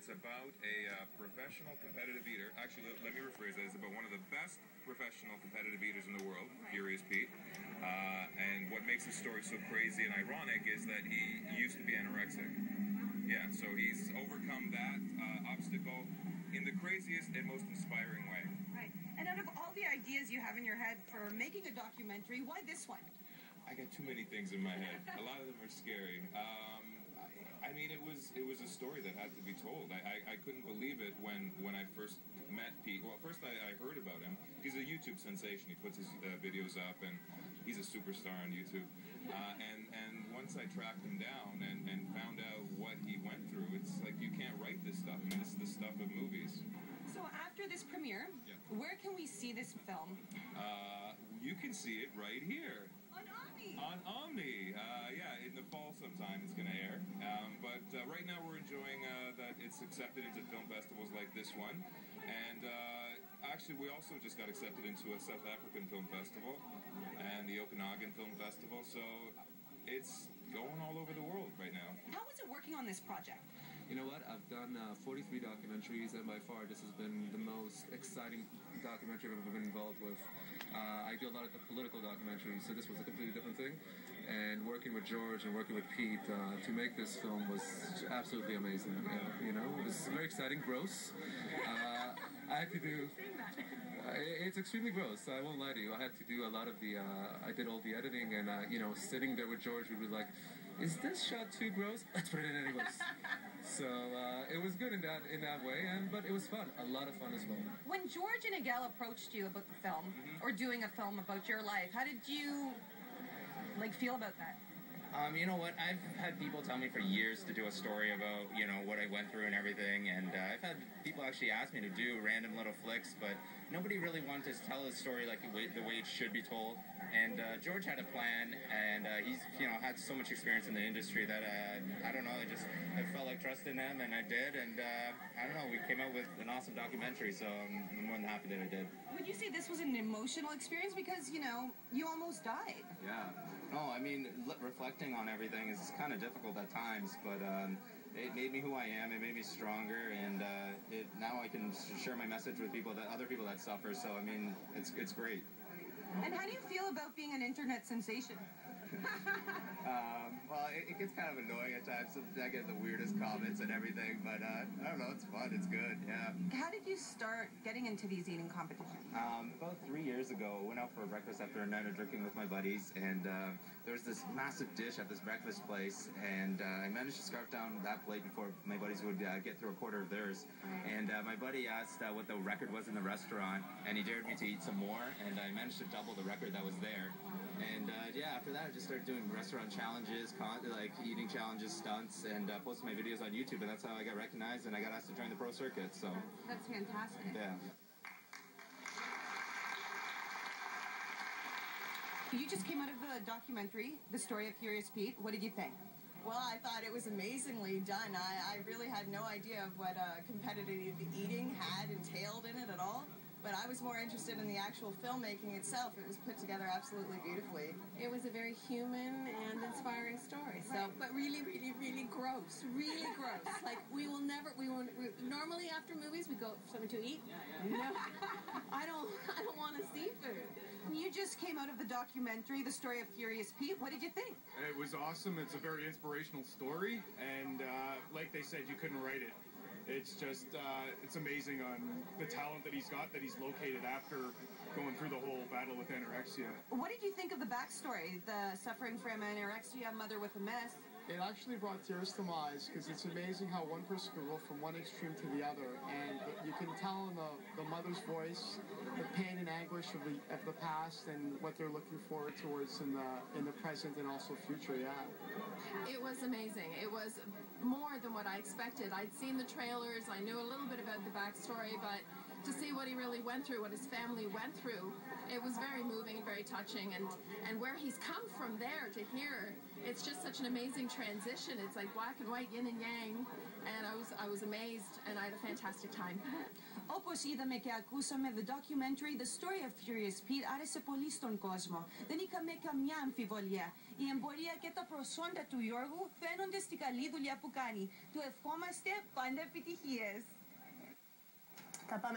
It's about a professional competitive eater. Actually, let me rephrase that. It's about one of the best professional competitive eaters in the world, Furious Pete. And what makes the story so crazy and ironic is that he used to be anorexic. Yeah, so he's overcome that obstacle in the craziest and most inspiring way. Right. And out of all the ideas you have in your head for making a documentary, why this one? I got too many things in my head. A lot of them are scary. I mean, it was a story that had to be told. I couldn't believe it when I first met Pete. Well, first I heard about him. He's a YouTube sensation. He puts his videos up, and he's a superstar on YouTube. And once I tracked him down and found out what he went through, it's like you can't write this stuff. I mean, this is the stuff of movies. So after this premiere, where can we see this film? You can see it right here. On Omni. On Omni. Yeah, in the fall sometime it's going to air. But right now we're enjoying that it's accepted into film festivals like this one. And actually we also just got accepted into a South African film festival and the Okanagan Film Festival. So it's going all over the world right now. How was it working on this project? You know what? I've done 43 documentaries, and by far this has been the most exciting documentary I've ever been involved with. I do a lot of political documentaries, so this was a completely different thing. And working with George and working with Pete to make this film was absolutely amazing. You know, it was very exciting, gross. I had to do... It's extremely gross, I won't lie to you. I had to do a lot of the... I did all the editing, and, you know, sitting there with George, we were like, is this shot too gross? Let's put it in anyways. So it was good in that way, but it was fun. A lot of fun as well. When George and Adele approached you about the film, or doing a film about your life, how did you feel about that? You know what? I've had people tell me for years to do a story about, you know, what I went through and everything, and I've had people actually ask me to do random little flicks, but nobody really wanted to tell a story like the way it should be told. And George had a plan, and he's, you know, had so much experience in the industry that, I don't know, I felt like trusting him, and I did, and I don't know, we came out with an awesome documentary, so I'm more than happy that I did. Would you say this was an emotional experience? Because, you know, you almost died. Yeah. No, I mean, reflecting on everything is kind of difficult at times, but it made me who I am. It made me stronger, and now I can share my message with other people that suffer. So I mean, it's great. And how do you feel about being an internet sensation? Well, it gets kind of annoying at times. I get the weirdest comments and everything, but I don't know, it's fun, it's good, yeah. How did you start getting into these eating competitions? About 3 years ago, I went out for breakfast after a night of drinking with my buddies, and there was this massive dish at this breakfast place, and I managed to scarf down that plate before my buddies would get through a quarter of theirs. And my buddy asked what the record was in the restaurant, and he dared me to eat some more, and I managed to double the record that was there. And yeah, after that I just started doing restaurant challenges, like eating challenges, stunts, and posting my videos on YouTube, and that's how I got recognized and I got asked to join the pro circuit, so. That's fantastic. Yeah. You just came out of the documentary, The Story of Furious Pete. What did you think? Well, I thought it was amazingly done. I really had no idea of what competitive eating had entailed in it at all. But I was more interested in the actual filmmaking itself. It was put together absolutely beautifully. It was a very human and inspiring story. So, right. But really, really, really gross. Really gross. Like we normally after movies we go for something to eat. No, I don't want to see food. You just came out of the documentary, The Story of Furious Pete. What did you think? It was awesome. It's a very inspirational story, and like they said, you couldn't write it. It's just, it's amazing on the talent that he's got, that he's located after going through the whole battle with anorexia. What did you think of the backstory, the suffering from anorexia, mother with a mess? It actually brought tears to my eyes, because it's amazing how one person can go from one extreme to the other, and you can tell in the mother's voice the pain and anguish of the past and what they're looking forward towards in the present and also future. Yeah. It was amazing. It was more than what I expected. I'd seen the trailers. I knew a little bit about the backstory, but to see what he really went through, what his family went through, it was very moving and very touching. And where he's come from there to here, it's just such an amazing transition. It's like black and white, yin and yang, and I was amazed, and I had a fantastic time. Όπως είδαμε και ακούσαμε, the documentary The Story of Furious Pete άρεσε πολύ στον κόσμο. Δεν είχαμε καμιά αμφιβολία. Η εμπορία και τα προσόντα του Γιώργου φαίνονται στη καλή δουλειά που κάνει. Του ευχόμαστε πάντα επιτυχίες.